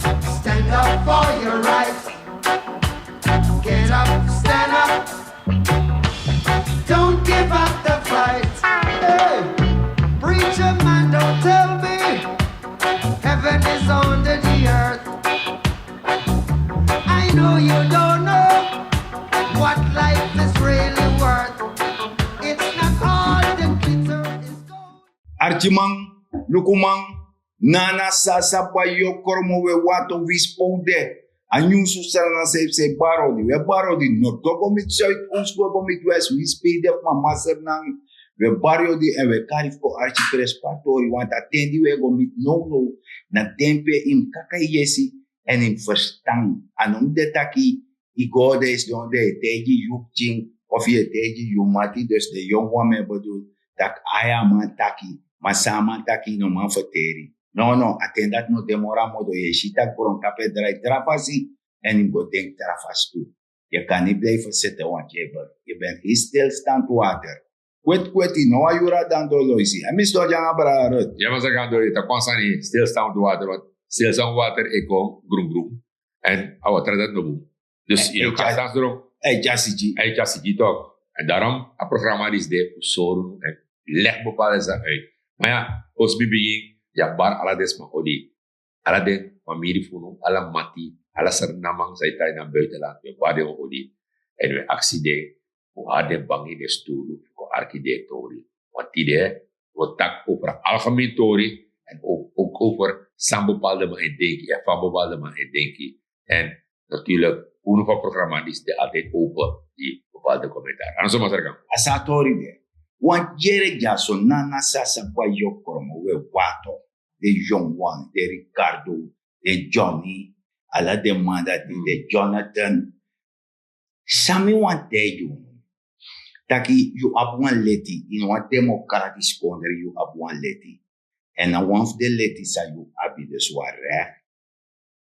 Stand up for your rights. Get up, stand up. Don't give up the fight. Hey, preacher man, don't tell me heaven is under the earth. I know you don't know what life is really worth. It's not all the glitter is gold. Archimang, Lukumang, Nana Sasa Payo Kormo we Wato Wispode. Anyu susana na se barodi. We barodi no togo mit zuid, ons go mit west. We speed up ma master nang. We barodi en we karif ko archipres patori. Want attendi we go mit no na tempe im kaka yesi en im verstang. Anum de taki I go des donde teji yupching of je teji yumati. Dus de jongwame bedoel tak aya man taki. Masama taki no man verteri. No, attendat no demora modo je shita koron kape draai trafasi en je go denk trafas toe. Je kan niet blijven zitten, want je bent geen stilstand water. Kwet, no ayura dan doloisi. En mis toch janga brarut. Ja, maar ze gaan door het constant stilstaan water, want stilstaan water ik kom groen. En water dat no. Dus je kan staan erop. Jasiji toch. En daarom het programma is de zorgen en leg bepaalde zaken uit. Maar ja, als we beginnen ja bar ala des ma odi ala de familie funu ala mati ala sernamang zaita na buitenland we bar de odi en we accident we hadden bangi de stoel voor architectori wat die de wat tak over algemeen tori en ook over een bepaalde manier denken en van bepaalde manier denken en natuurlijk een van programma is de altijd open die bepaalde commentaar en zo maar zeggen Asatori de want jere jaso nana sasa kwa yokoromo we wato de John Juan, de Ricardo, de Johnny, alla demanda de Jonathan. Sami wan te you. Taki you have one leti in one democratic corner you have one leti. En na one of the leti sa you abi de soirée.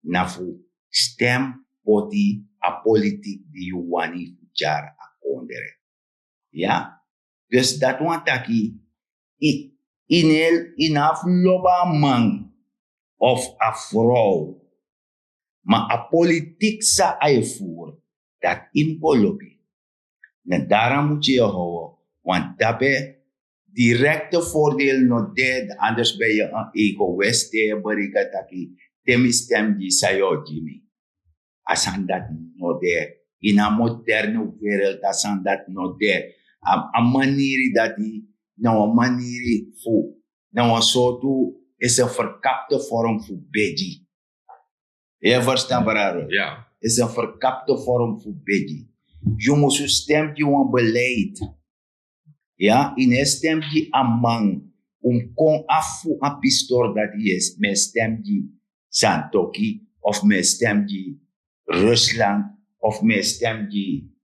Na fu stem poti a politiek die you wani jar a kondere. Ja? Dus dat wan taki in afloba man of a vrouw. Maar a politiek sa uitvoer dat in Colombia. En daarom moet je houden. Want daarbij directe voordeel no dead. Anders ben je een egoïst. Barikataki. Temi stem die sayo Jimmy. Asan dat no dead. In een moderne wereld asan dat no dead. A manier dat die nou een manier voor, nou een soort is een verkapte vorm voor beji. Je verstaat waarom? ja Is een verkapte vorm voor beji. Je moet stemt je een beleid. Ja, in een stemt je een man kon afu een pistool dat hij is. Men stemt je Santoki of men stemt je Rusland of men stemt je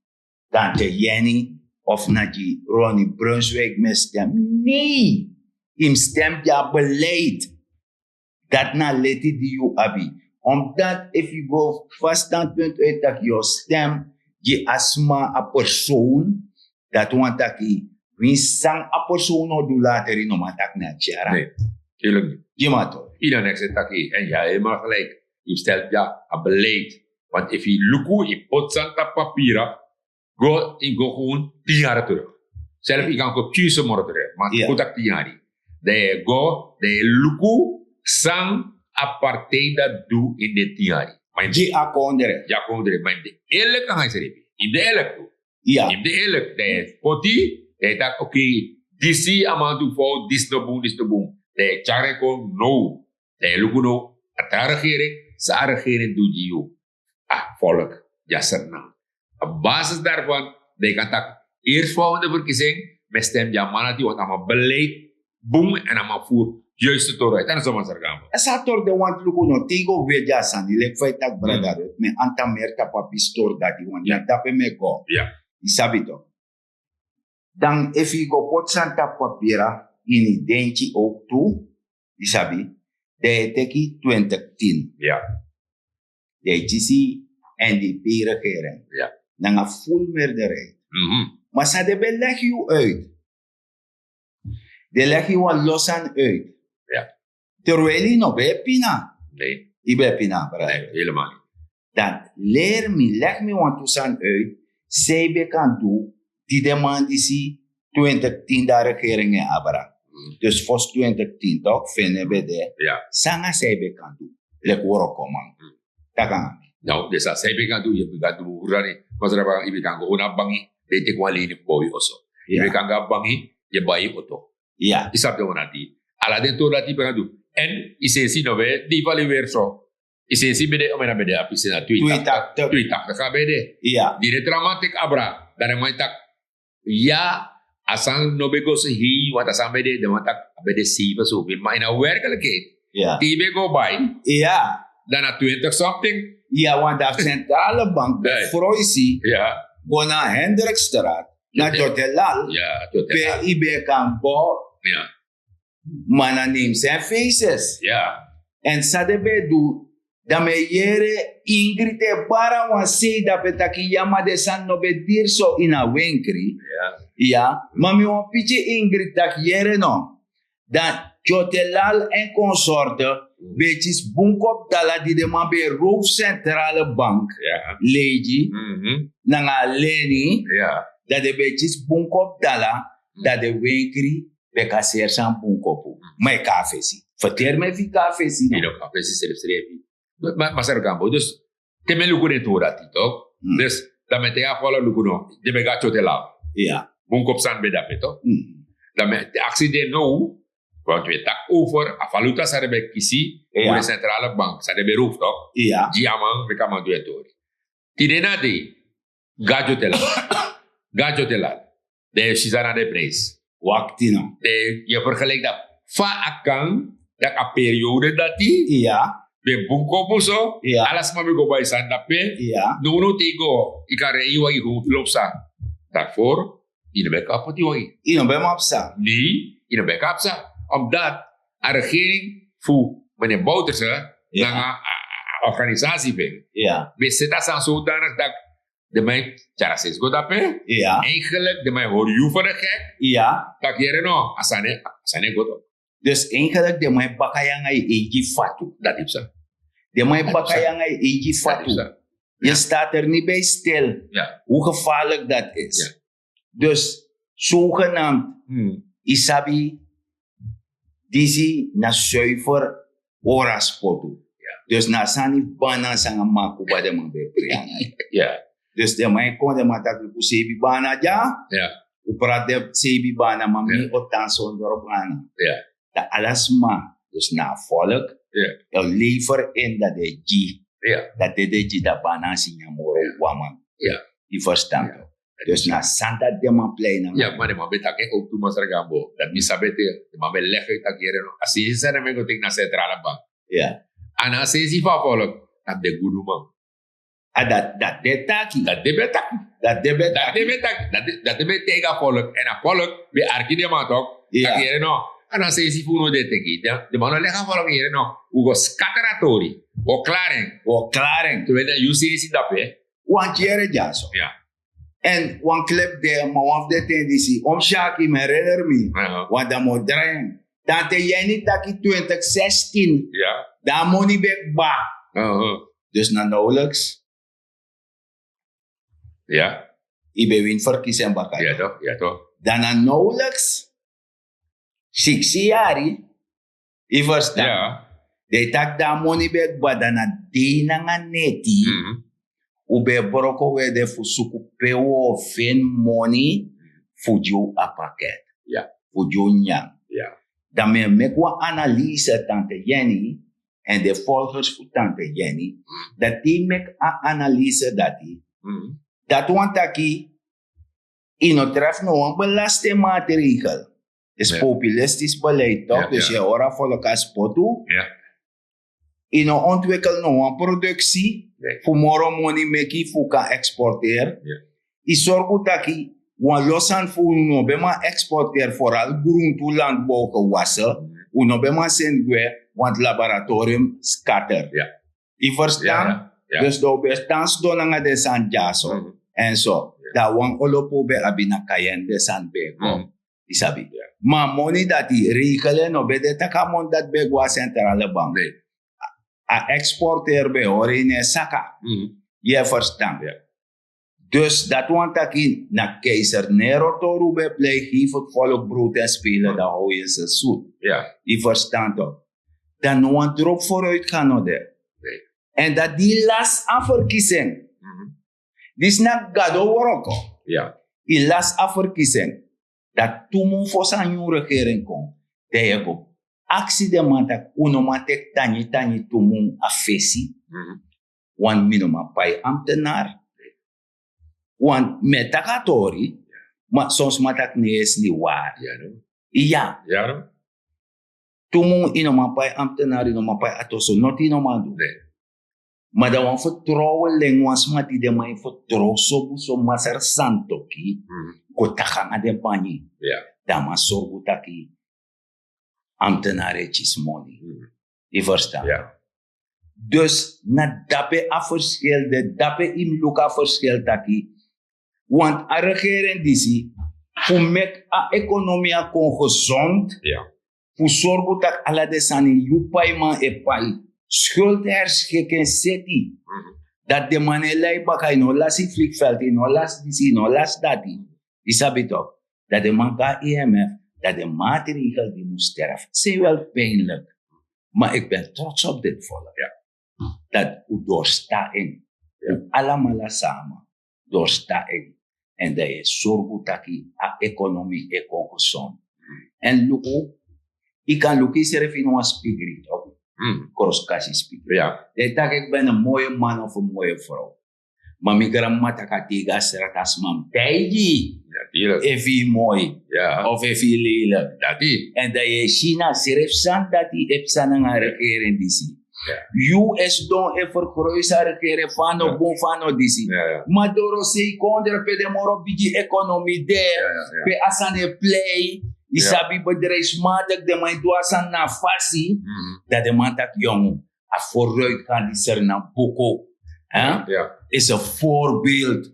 Tante Jenny. Of naar die Ronnie Brunswijk met stem. Nee, im stemt ja beleid. Dat na leti die you abi. Omdat if you go vast standpunt uit dat je stem, je asma a persoon, dat want dat je win sang a persoon o do later in oma tak na tjara. nee tuurlijk niet Je maar toch. iedereen zegt dat en ja helemaal gelijk je stelt ja een beleid want if je luku in potsanta papieren go gewoon 10 jaar terug. Zelf ik kan op 20 morgen terug, maar goed dat 10 jaar. De luku sang apartheid dat doe in de 10 jaar. Maar Je akondere. ja kom er, maar de eerlijk kan hij zeggen. In de eerlijk toe. Ja. In de eerlijk, de poti, de dat oké, disi amantu voor dis no boom. De chareko no, de luku no. Ata regering, sa regering doe je volk, ja serna. Op basis daarvan, je kan dat eerstvolgende verkiezing, met stem ja mannen die wat allemaal beleid, boom, en allemaal voer, juiste toren. En zo maar zeggen. Sator de want luku no tigo veja san ilek fai tak brother me anta merta pa pistor dat die want ja tape me go. Ja. Isabito. Dan if you go pot santa papira in denti ook toe, isabi, de teki 2010. Ja. De GC en die regering. Ja. Dan een full meerderheid. Maar ze de leg je uit. De leg je wat los aan uit. Ja. Terwijl je nog bij pina. Nee. Ibe pinabra. Nee, helemaal niet. Dan leg me want toestand uit. Zij kan doen. Die demand is 2010 de regering in Abra. Dus voor 2010 toch, vinden we de. Ja. Sanga zij kan doen. Lek woro komen. Dat kan. Nou, dus als hij kan doen, je kan doen hoe dan niet. Maar ze hebben je kan gewoon naar bangi, weet ik wel alleen boy also. Je kan gaan bangi, je bij je auto. Ja. Is dat de die? Alla den to dat die kan doen. En is het zien we die value weer zo. Is het zien bij de om bij de apps na tweet. Dat gaat bij de. Ja. Die dramatic abra, dan is mijn tak. Ja, asan no bego se hi, wat asan bij de man tak bij de zeven zo. Maar in een werkelijkheid, Ja. die bego bij, Ja. dan na 20 something. Ja, want de centrale bank, Nee. de Froisi, Ja, go naar Hendrikstraat, naar Jotelal, ja, tot per Ibe kan bo, ja, maar dan neemt zijn faces. ja. En sadebe do, dan me jere Ingrid e bara wan sei dat petaki yama de san no be dir so in a winkri. Ja. Ja, maar mi wan piche Ingrid dat jere no. Dan Jotelal en consorten, beetjes bunkop tala die de man be roof centrale bank, Ja. leji, nanga leni, Ja. dat de beetjes bunkop tala, dat de winkri be kaser san bunkopu. Maar kafesi. Vertel me wie kafesi. Die nog precies zelfs maar ser campo. Dus te me lugu neto dat toch? Dus dan met ja volle lugu no. De me gacho te la. Ja. Bun kop san beda peto. Dan met de accident no. Want we tak over a valuta sa de kisi voor de centrale bank. Sa de beroof toch? Ja. Diamant we kan doen het. Tidena de gacho te la. Gacho te la. De sisana de prijs. Waktino. De je vergelijkt dat fa akan dat a periode dat die Ja. be bunko puso, Ja. alas mami go by sandape, Ja. no tigo, ikare iwa ihu lopsa. Daarvoor, in de backup wat iwa. Ino ben mapsa. Nee, in de backup sa. Omdat a regering voor meneer Bouterse, Ja. naar een organisatie ben. Ja. We zitten aan zodanig dat de mij, tjara ses go dape, Ja. eigenlijk de mij hoor je voor de gek, Ja. dat jere no, asane go to. Dus eigenlijk de mij bakayanga eji fatu. Dat is zo. De mij bakayanga eji Dat is fatu. zo. Je staat er niet bij stil. Ja. Hoe gevaarlijk dat is. Ja. Dus zogenaamd isabi disi na zuiver oraspotu. Dus na sani bana sanga maku ba de man be prianga. Ja. Dus de mij kon de matak ku sebi bana ja. Ja. U praat de sebi bana maar Ja. mi otan sondorop aan. Ja. Da alasma. Dus na volk. Ja. El lever in dat de G. Ja. Dat de G da bana sinyamoro waman. Ja. Die verstand. Dus na Santa de man plein. Ja, maar de man bet ook ook toe maar gambo. Dat mi sabete, de man bet leggen dat hier no. As je zijn met go na centrale bank. Ja. En als je si va volk, dat de goede man. Ah, dat de taki. Dat de betak. Dat de bet. Dat de betak. Dat de bet tegen volk en a volk be arki de man toch. Ja. Dat hier no. En als je si funo de teki, de man leggen volk hier no. Ugo scateratori. O klaring. O klaring. Terwijl dat you see dat hè. Want jere jaso. Ja. En one clip de maar of de tendency. Om Shaki me herinner me. Want dan moet draaien. Dat de jij niet taki 2016. Ja. Daar moet niet bij ba. Dus na nauwelijks. Ja. Ik ben win verkiezen bakka. Ja toch. Ja toch. Dan na nauwelijks. 6 jaar. Ik verstaan. Ja. De tak da money bag ba dan na di na nga neti. Ube broko we de fusuku pewo fen money fujo a pakket. Ja. Fujo nyang. Ja. Dan me mekwa analyse tante Jenny en de volgers voor tante Jenny. Dat die mek a analyse dat die. Dat want taki ino tref no een belastingmaatregel. Is Ja. populistisch beleid toch? Ja, Dus ja. je hoort volk als potu. Ja. Ino ontwikkel no een productie. Nee. Voor moro money meki voor kan exporteren. Ja. I zorgu taki wan losan fu uno bema exporter vooral groente landbouw gewassen. Uno bema sendwe want laboratorium scatter. Ja. I verstaan? Ja. Ja. Dus do bestans do nanga de san jaso. En zo. Da wan olopo be abina kayen de san bego. Isabi. Ma money dat die regelen no be de takamon dat bego a centrale bank. Nee. A exporteer bij hoor in Saka. Je verstand. Ja. Dus dat want dat in na keizer Nero toru bij play geef het volk brood en spelen, dan hou je ze zoet. Ja. Je verstand toch? Dan want erop vooruit gaan no de. Nee. En dat die las afverkiezing. Dus na gado woroko. Ja. Die las afverkiezing. Dat toen voor zijn nieuwe regering komt. Dat je go actie de man dat unomatek tani toen afesi. Want minoma pai ambtenaar. Want met takatori, maar soms matak niet is niet waar. Ja, no? Ja, Ja, no? toen inoma pai ambtenaar, inoma pai atoso, not inoma do. Nee. Maar dan want vertrouwen lengwas maar die de man vertrouwen so masar santoki, ko takanga de pani. Ja. Dan maar sorgu taki ambtenaar etjes money. Je verstaat? Ja. Dus na dape a verschil, de dape im luka verschil taki. Want a regering disi, voor mek a economia kon gezond, Ja. voor zorgen dat alle de sani jupai man e pai. Schuld herschikken seti. Dat de mannen leibakai no lasi flikveld, no las disi, no las dati. Isabi toch? Dat de man ga IMF, dat de maatregel die moest sterven. Zijn wel pijnlijk. Maar ik ben trots op dit volk. Ja. Dat u doorstaan. Ja. U allemaal samen doorstaan. En dat je zorgt dat je economie is gezond. En luko, ik kan lukken zelf in een spiegel op. Koroskasi spiegel. Ja. Ik ben een mooie man of een mooie vrouw. Maar mijn grandma tiga stratas mam teigi. Natuurlijk. Even mooi. Ja. Of even lelijk. Dat die. En dat je China zelf zand dat die epsan aan regering disi. US don e vergroeisen regering fano bon fano disi. Ja. Maar door se konder pe de moro bigi economie there. Pe asane play. Isabi bedrijfsmatig de man doa san na fasi. Dat de man tak jong. A vooruit gaan die ser na boko. Ja. Is een voorbeeld.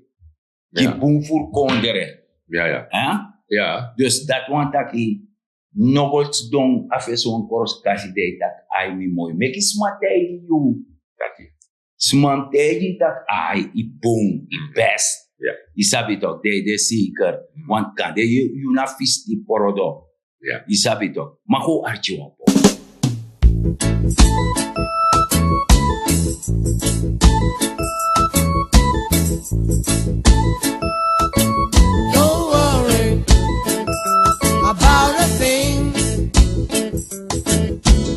Die Ja. boem voor konderen. Ja. Ja. Dus dat want dat je nog doen af zo'n korskasi de dat ai mi mooi. Mek is matei you. Dat die. Smantei dat ai i boom i best. Ja. Je sabi toch de zeker. Want kan de you na vis die porodo. Ja. Je sabi toch. Maar hoe artje op. Don't worry about a thing,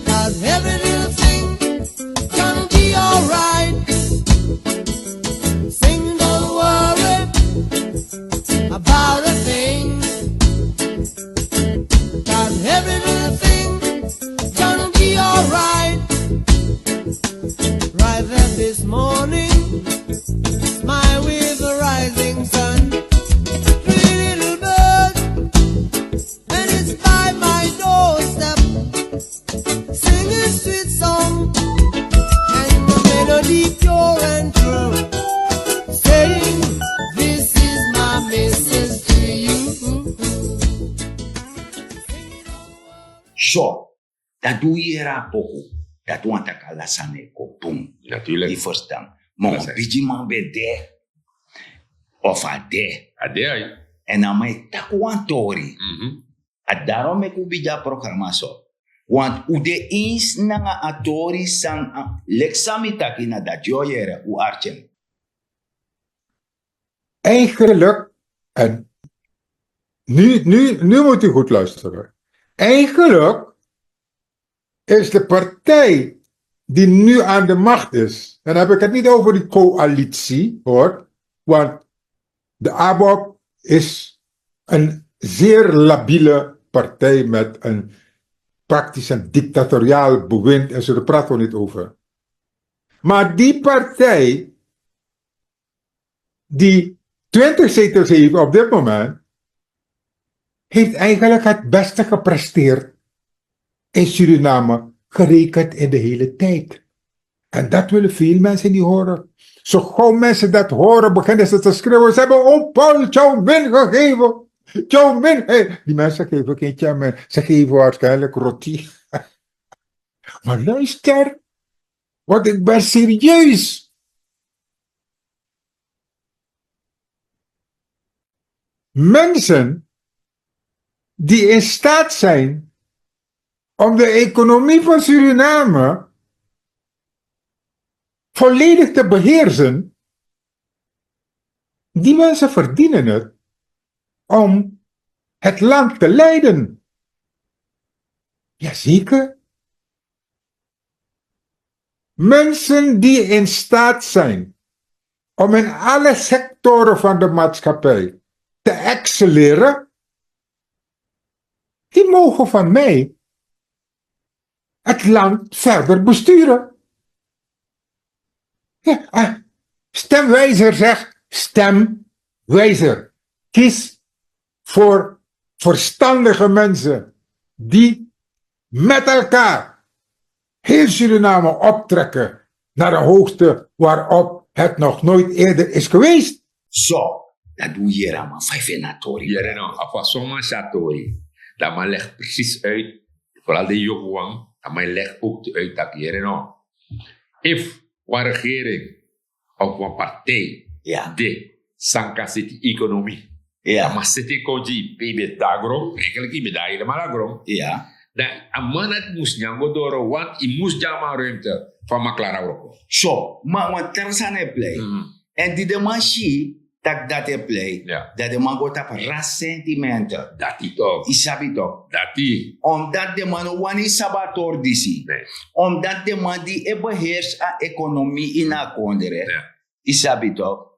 'cause every little thing gonna be alright. Sing, don't worry about a thing, 'cause every little thing gonna be alright. Right there this morning, smile with the rising sun. Pretty little bird, and it's by my doorstep, singing sweet song, and the melody pure and true, saying, this is my message to you. Zo. Dat doe je rapoko. Dat want ik alasane ko boom. Natuurlijk. Die verstaan. Maar een beetje man bij de. Of a de. Adé. En dan mij takwan tori. En daarom ik u bij programma zo. Want u de eens na a tori sang leksami takina dat joyere u archen. Eigenlijk, en nu moet u goed luisteren. Eigenlijk is de partij die nu aan de macht is, dan heb ik het niet over die coalitie, hoor, want de ABOP is een zeer labiele partij met een praktisch een dictatoriaal bewind en zo, daar praten we niet over. Maar die partij die 20 zetels heeft op dit moment, heeft eigenlijk het beste gepresteerd in Suriname, gerekend in de hele tijd. En dat willen veel mensen niet horen. Zo gauw mensen dat horen, beginnen ze te schreeuwen. Ze hebben Paul Chow-Min gegeven. Chow-Min. Die mensen geven geen Chow-Min. Ze geven waarschijnlijk roti. Maar luister. Want ik ben serieus. Mensen die in staat zijn om de economie van Suriname volledig te beheersen, die mensen verdienen het om het land te leiden. Jazeker. Mensen die in staat zijn om in alle sectoren van de maatschappij te excelleren, die mogen van mij het land verder besturen. Ja, stemwijzer zegt, stemwijzer. Kies voor verstandige mensen die met elkaar heel Suriname optrekken naar de hoogte waarop het nog nooit eerder is geweest. Zo, dat doe je aan 5 tori. Hier nou, afwassen man chateau. Dat man legt precies uit, vooral de jongen, dat man legt ook uit dat hier nou. If een regering of een partij Ja. de sanka city economie, Ja. maar city koji PB dagro, eigenlijk ibe daar helemaal agro. Ja. Dan een man het moest nyango door, want hij moest jama ruimte van maklara ook. Zo, maar want er zijn een play. En die de machine, dat de play, Ja. dat de man gaat op rassentimenten. Dat die toch, Isabi toch? dat die. Omdat de man wani sabator disi. Nee. Omdat de man die beheerst a economie in a kondere. Ja. Isabi toch?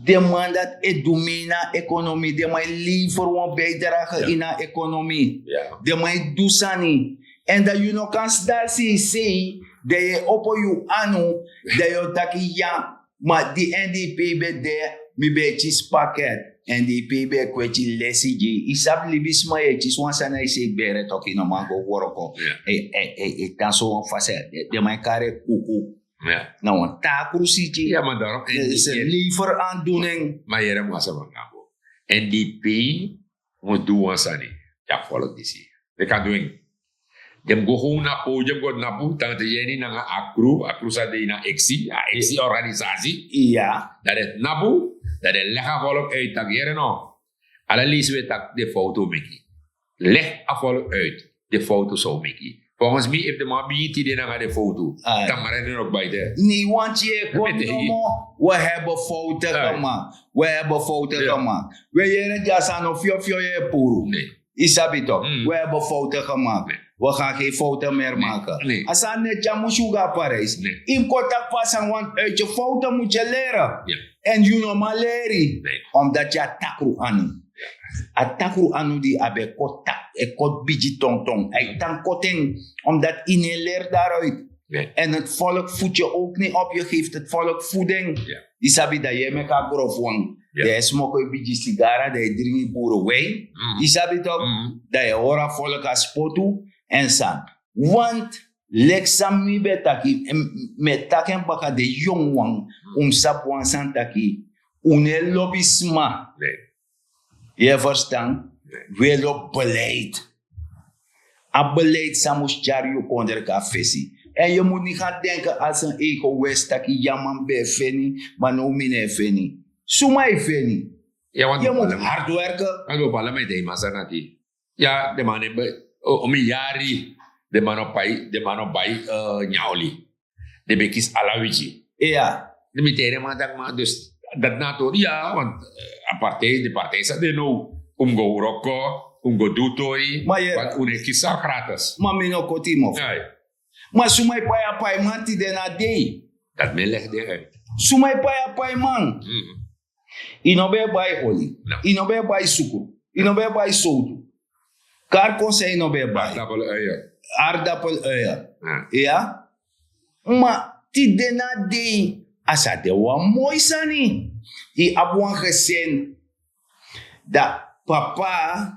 De man dat domina economie, de man liever een bijdrage in a economie. Ja. De man doet sani. En dat je nog kan zeggen, dat je op je anu, dat je taki ja, maar die NDP de mi betjes pakket. NDP be kwetje lesije. Isab libis ma je chis wan sana ise bere toki no mango woroko. Tan so wan fase. De man kare kuku. Ja. Nou, een taakroesietje. Ja, maar daarom. is een liever aandoening. Maar hier hebben we zo'n gabo. NDP moet doen aan sani. Ja, volg die zie. We kan doen. Dem go gewoon naar podium, go naar boek, dan te jeni naar acru sa de na exi, exi organisatie. Ja. Dat is nabu, dat is leggen volk uit tak hier no. Alle lezen we tak de foto meki. Leg afvolk uit de foto zo meki. Volgens mij heeft de man niet die naar de foto. Dan maar er ook bij de. Nee, want je komt nog. We hebben fouten gemaakt. We hebben fouten gemaakt. We hebben het jas aan of je puru. Nee. Isabi toch? We hebben fouten gemaakt. Nee. We gaan geen fouten meer maken. Nee. Als aan het jamushuga Parijs. Nee. In contact passen, want uit je fouten moet je leren. Ja. En je nog maar leren. Nee. Omdat je takru anu. Atakru anu die abe kotak. E kot biji tong tong. E tan koting. Omdat iedereen leert daaruit. Nee. En het volk voedt je ook niet op. Je geeft het volk voeding. Ja. Isabi dat je met elkaar grof wang. Ja. Dat je smoke een beetje sigara. Dat je drinkt boeren wijn. Isabi toch? Dat je hoort volk als potu. En san. Want leksam mi betaki. Met taken baka de jong wang. Sap wan san taki. Une lobbyisme. Nee. Je verstaan? We lopen beleid. A beleid samus jari konder ka fesi. En je moet niet gaan denken als een ego-west dat je jammer bent feni, maar no mine feni. Sumai feni. Ja, want Je moet hard werken. Al bepalen met de masanati. Ja, de man hebben om een jari de man op bij nyaoli. De bekis alawiji. Ja. De meteen maar dus dat natuurlijk ja, want de partij zat er nou go roko, go dutori, Maar je- want une kisa gratis. Maar mino kotimo. Ja, Maar sumai paya pay man ti den a day. dat me legde uit. Sumai paya pay man. Inobe bay oli. No. Inobe bay suku. Inobe bay sodu. Kar konse inobe bay. Double uien. Aardappel uien. Ja. Ja? Maar ti den a day. Asa de wa mooi sani. I abuan gezin. Da papa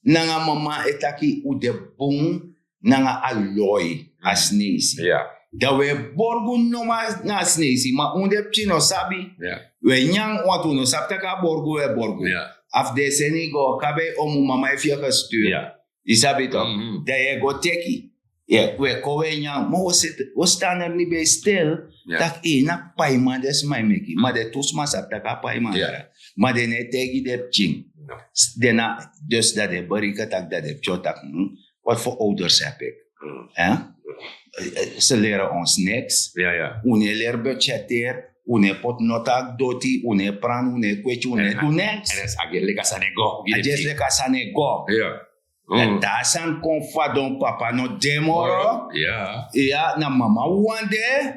nanga mama etaki u de bung nanga aloy asnesi. Ja. Da we borgu noma na asnesi. Ma unde pchino sabi. Ja. We nyang watu no sapta ka borgu we borgu. Ja. Af de seni go kabe omu mama if je gestuurd. Ja. Isabi toch? Mhm. Da je go teki. Ja, we komen ja, maar we staan er niet bij stil. Ja. Dat na paima des mij meki. Maar de toesma sap dat paima. Ja. Maar de ne tegi de ching. No. Dena, dus dat de barika tak dat de chotak. Wat voor ouders heb ik? Ze leren ons niks. Ja. Une leer budgeteer. Une pot notak doti. Une pran. Une kwetje. Une doe niks. En het is eigenlijk als een ego. Ajes le kasane go. Ja. En daar zijn confadon papa no demoro. Ja. Ja, na mama wande.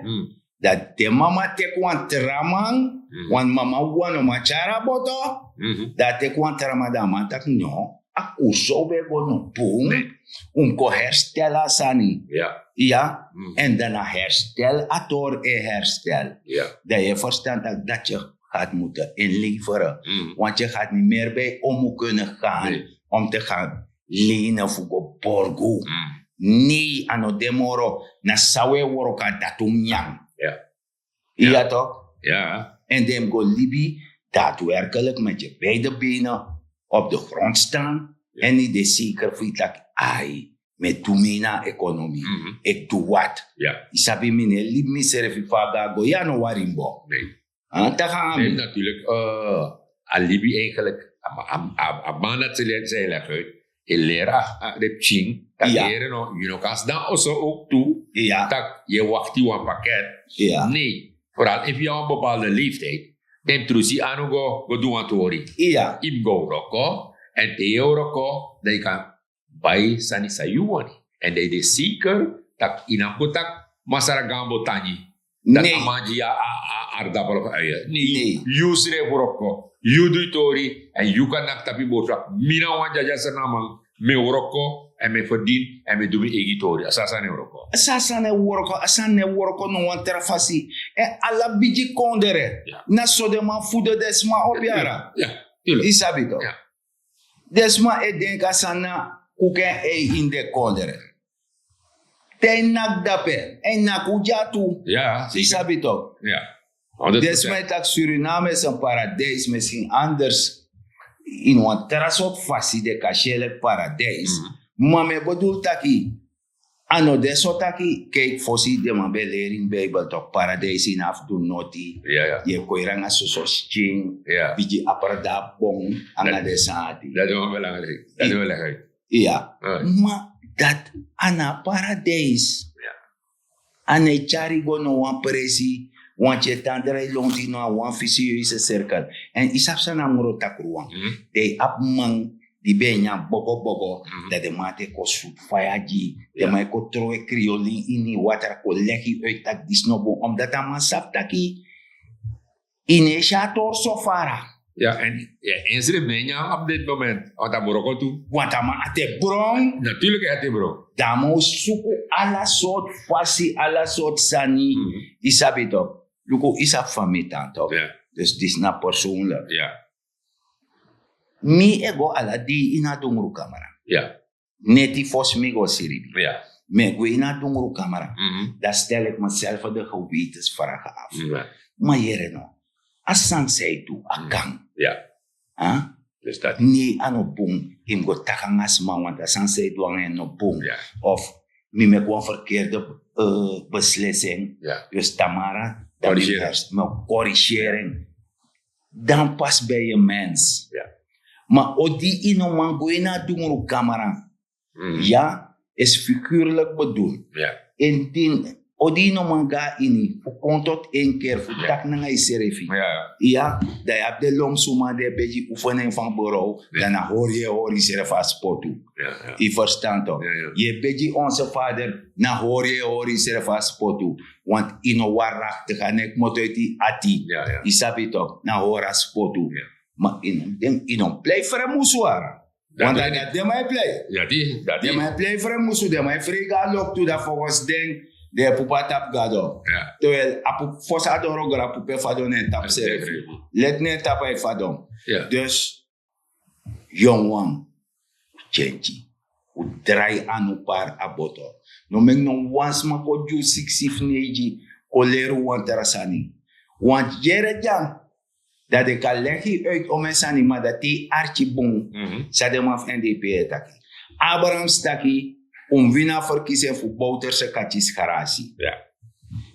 Dat de mama tek wan tramang. Wan mama wan machara boto. Dat tek wan tramadama tak no. Aku sobe go no boom. Ko herstellen sani. Ja. Ja. En daarna herstel. Ator herstel. Ja. Dat je verstand dat je gaat moeten inleveren. Want je gaat niet meer bij om kunnen gaan. Nee. Om te gaan lenen voor borgo. Nee, ano demoro. Na sawe woroka datum yang. Ja. Ja toch? Ja. En dem go libi daadwerkelijk met je beide benen op de grond staan. En niet de zeker feitelijk, ai, met doemina economie. Ik doe wat. Ja. Isabi mine lib mi servi faga go ya no warimbo. Nee. Dat gaan Nee, we. natuurlijk. Alibi eigenlijk. Maar dat ze zeggen uit. Je leraar de ching. Dat Ja. leren no. Je kan dan ook toe. Ja, Dat je wacht die een pakket. ja, Nee. Vooral if je een bepaalde leeftijd. Dan trusi aan go doen wat hoor. ja, Im go roko. En te roko. Dat je kan bij sani sayuani. En dat je zeker. Dat in een kotak. Masara gambo tani. Dat nee, amandia ardapalo aya. Nee. Nee. Yusre boroko. You tori. En you kan nak tapi botra. Mina wanja jasa namang. Me oroko. En me verdien. En me doe me egitori. Asasa ne oroko. asane worko no wan trafasi. E ala biji kondere. Ja. Na so de man fude desma obiara. Ja. Tuurlijk. Isabi toch? Ja. Desma e denka sana kuken in de kondere. Ten nak dape. En nak ujatu. Ja. Zeker. Isabi toch? Ja. 100%. Desma tak Suriname is een paradijs, misschien anders. In een terrasot fasi de kachele paradijs. Maar me bedoel taki. Ano deso taki. Kijk, fosi de man belering Bijbel toch paradijs in afdoen noti. Ja. Je koiranga sosos ching. Ja. Biji aparda bong. Anga de saati. Dat is wel belangrijk. Dat is wel belangrijk. Ja. Ja. Maar dat ana paradijs. Ja. Ane chari go no wan presi. Want je tandere lonti no wan fisieuze cirkel. En isap sana muro takruwan. De ap man di benya bogo. Dat de mate ko soet fayaji. De mai ko troe krioli ini water ko leki uit tak disnobo. Omdat a man sap taki. Ine shator sofara. Ja, en schrijf Nenya op dit moment. Want dat Morocco toe. Want a man ate bron. Natuurlijk heeft hij bro. Damo suku ala soort fasi, ala soort sani. Isabi toch? Luko isap famitan toch? Ja. Dus dit is na persoonlijk. Ja. Mi ego ala di ina dungru kamera. Ja. Neti fos mi go siribi. Ja. Me go ina dungru kamera. Daar stel ik mezelf de gewetensvragen af. Ja. Maar jere no. Asan say tu akang. Ja. Huh? Dus dat. Ni ano boom. Him go takangas man want asan say tu ang no boom. Ja. Of mi me go een verkeerde beslissing. Ja. Dus Tamara, dan Corrigeren. met corrigering. Dan pas bij je mens. Ja. Maar odi ino mangoina dungru camera. Ja, is figuurlijk bedoeld. Ja. Indien odi ino manga ini, voor kontot één keer, voor tak na ngay serefi. Ja. Ja, dat je hebt de lomsuma de beetje oefening van bureau, dan hoor je serefa spotu. Ja. Je verstand toch? Ja. Je beetje onze vader, na hoor je serefa spotu. Want ino warak te gaan, ik moet uit die ati. Ja. Je sabi toch, na hora spotu. Ja. Maar ino play vremuswara. Want dat de mij play. Ja, die. Dat De die. mij play vremusu, de mij frega lok toe dat volgens den de pupa tap gado. Ja. Terwijl apu fosa doro gra pupe fadon en tap serif. Let ne tap ay fadon. Ja. Dus jongen, change. U draai anu par aboto. No men no wans ma ko ju siksif neji ko leru wan terasani. Want jere jang dat de kalegi uit om sani maar dat die archi bon sa de maf NDP taki. Abraham staki winnaar verkiezing voor Bouterse Kachis Garasi. Ja.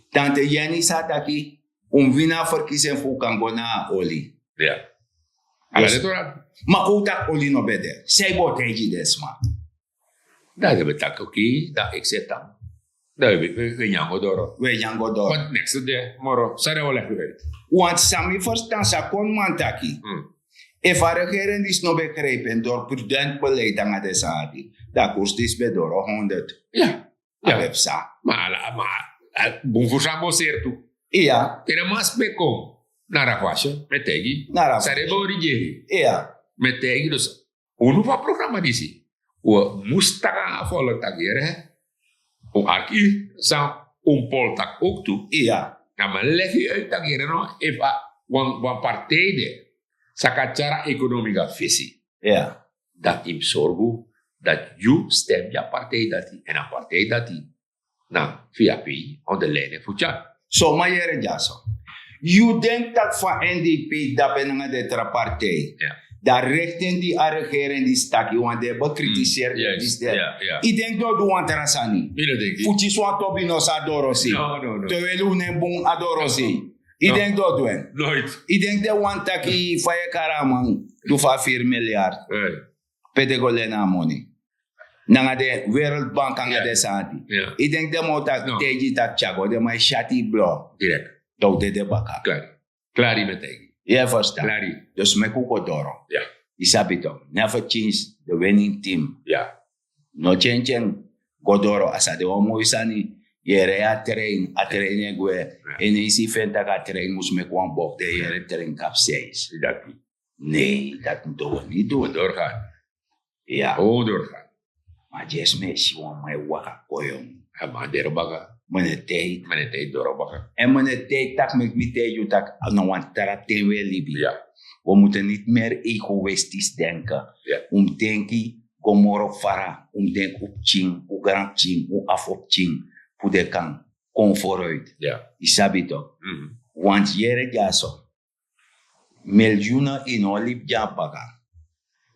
Tante Jenny Sataki, winnaar verkiezing voor Kangona Oli. Ja. Ala Yes. dit hoor. Maar ook dat Oli no bede. Zij wordt heji desma. Dat heb ik oké, dat ik zet dan. Dat heb ik, we jango door. We jango door. Want next day, moro, zou je wel even weten. Want Sami verstaan sa kon mantaki. If a regering is no begrepen door prudent beleid aan de zaadi, dat kost is bij door 100. Ja. Ja. Websa. Maar, bon voor sambo zeer toe. Ja, Tere mas bekom. Nara kwasje, met tegi. Nara Sare bo origeri. ja, Met tegi, dus, hoe va programma disi? We moesten volgen tagere. O arki, sa poltak ook toe. ja, Ja, maar leg je uit tagere no, if wan partij de, sakacara economica visie. ja. Dat im zorgu, dat you stem ja partij dat die, en een partij dat die, nou, via P, on de lijnen voor ja. So ma yere jaso. You denkt dat van NDP dat ben de tra partij. Ja. Dat rechten die a regering die stakje, want die hebben bekritiseerd. Yes, ja. Ik denk dat du want rasani. Wie dat denk ik? Fuchi swa tobi no sa adorosi. No. Terwijl ne bon adorosi. Ik No. denk dat doen. Nooit. Ik denk dat want taki faye karaman du fa 4 miljard. Pedegolena money. Nanga de Wereldbank anga Ja. de sati. Ja. Ik denk dat moet dat No. teji tak chago de mai shati blo. Direct. Dat de baka. Klaar. Klaar met tegi. Je verstaan. Klaar. Dus me kuko doro. Ja. Isabito. Never change the winning team. Ja. No change godoro asa de omo isani. Yere a train gue. En isi fenta ka train mus me kwan bok de yere train capsize. Dat niet. Nee, dat moeten we niet doen. Doorgaan. Ja. Oh, doorgaan. Maar just me si wan mai waka koyong. Ja, maar derobaga. Mene tijd. Mene tijd doorbaga. En mene tijd tak met mi teju tak no wan tara tenwe libi. Ja. We moeten niet meer egoïstisch denken. Ja. Denki gomoro fara. Denk op ching, op grand ching, op af op ching. Pude kan kom vooruit. Ja. Isabito. Mhm. Want jere jaso. Miljoenen in olip japaka.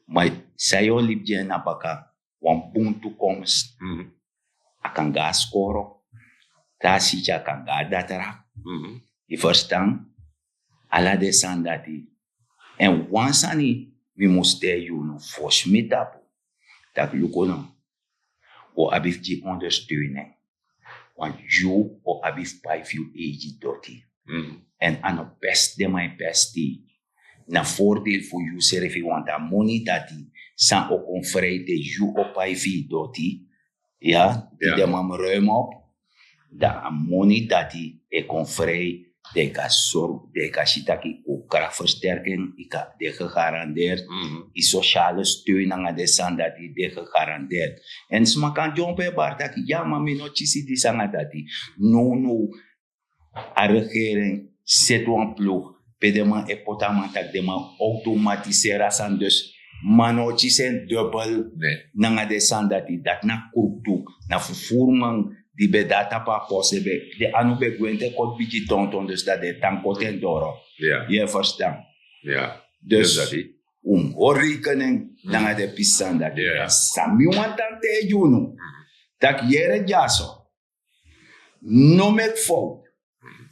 Maar zij olip napaka. Wan boom toekomst. Mhm. Akan ga skoro. Tasi ja kan ga datara. Mhm. Je verstaan? Ala de sandati. En wansani, we moesten you voor smitapu. Dat lukono. O abif die ondersteuning. Want you o abif pijf you age doti. Mhm. En aan het best de mijn bestie. Na voordeel voor you servi want a money dati. San o konvrij de you o pijf doti. Ja, die Ja. de mam ruim op. Da a money dati e konvrij. De ka zorg, de ka shitaki o krachtversterking. Ika de gegarandeerd. Mhm. I sociale steun aan de sandati de gegarandeerd. En smakan jompe bartaki, ja maar mi no chisi di sangatati. No, a regering zet een ploeg. Pedema e potamantak de man automatisera san dus. Mano chisen dubbel Nee. nanga de sandati dat na kurtu na vervoerman die be data pa posebe de anu be gwente kot biji tonton dus dat de tankoten doro. Ja. Je verstaan. Ja. Dus dat is. rekening nanga de pisanda. Ja. Sami wantante juno. Tak yere jaso. No mek fout.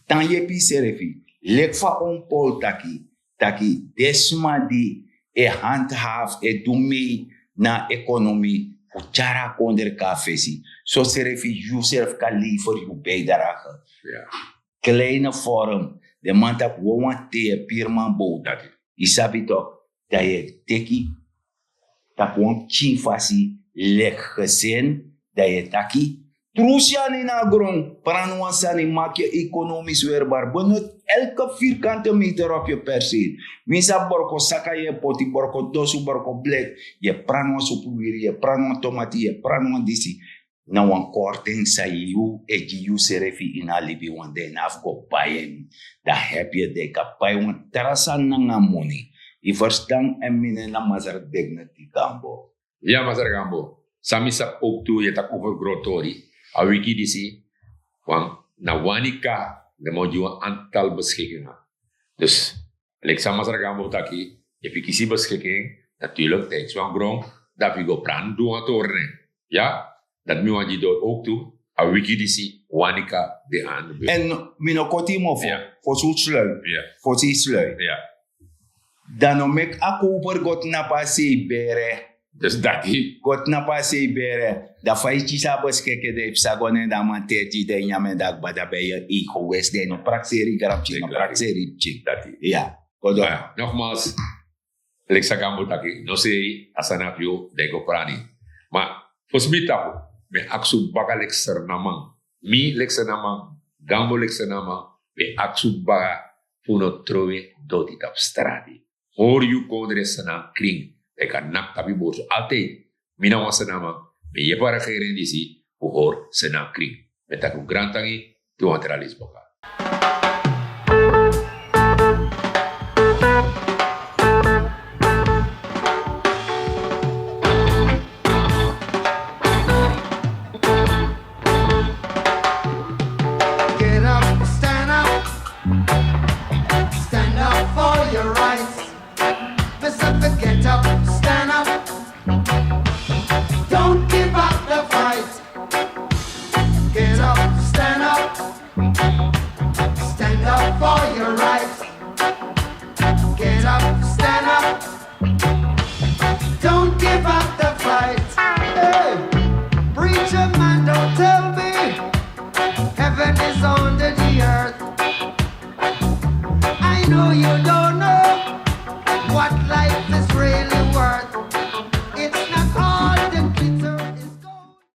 Tan ye piserefi. Lek fa on pol taki. Taki desma di e handhaaf e dumi na economie. Uchara konder kafesi. So serefi yourself ka liever you bijdragen. Ja. Kleine vorm. De man tak woon te pirman bo. Dat is. Isabi toch dat je teki tak won chifasi lek gezin dat je taki trusiani na grond pranuansani maak je economisch weerbaar benut elke vierkante meter op je perceel winsa borko saka je poti borko dosu borko blek je pranuan supugiri je pranuan tomati je pranuan disi na wan korting sa you you serefi in alibi wan de nafgo bayen da heb je de kapai wan terasan na money I verstaan en mine na mazar dignity gambo. Ja, maar zeg gambo. Sami sa ook toe je tak over grotori. A wiki disi. Want na wanika de moet je een aantal beschikkingen. Dus, like sama zeg gambo taki. Je hebt kisi beschikking. Natuurlijk, tijd van grond. Dat we go brand doen aan torne. Ja. dat mi want je door ook toe, a wiki disi, wanika de aan de En mino kotimo voor. Ja. Voor zo'n slui. Ja, Voor zo'n slui. ja. Dan om ik a koper got na pasi bere. Dus dat die, Got na pasi bere. Da faichi sa bos keke de ipsagon en da man teti de nyame da bada be je ego west de no praxeri garapchi no praxeri pchi. dat die. Ja. Kodo. Ja, nogmaals, Lexa Gambutaki, no sei asanapio de Goprani. Maar, volgens mij tapo, me aksu baga Lexa namang, mi Lexa namang, Gambo Lexa namang, me aksu baga puno trove doti tap stradi. Hoor you kondre sana kring, de kan nak tapi borso. Altijd, mina wasa namang, me je para geren disi, hoor sana kring. Met aku grantangi, tu anteralis boka. Get up, stand up for your rights. Pacific, get up, stand up. Don't give up the fight. Get up, stand up for your rights. Get up, stand up. Don't give up the fight. Hey, preacher man, don't tell me heaven is under the earth. I know you don't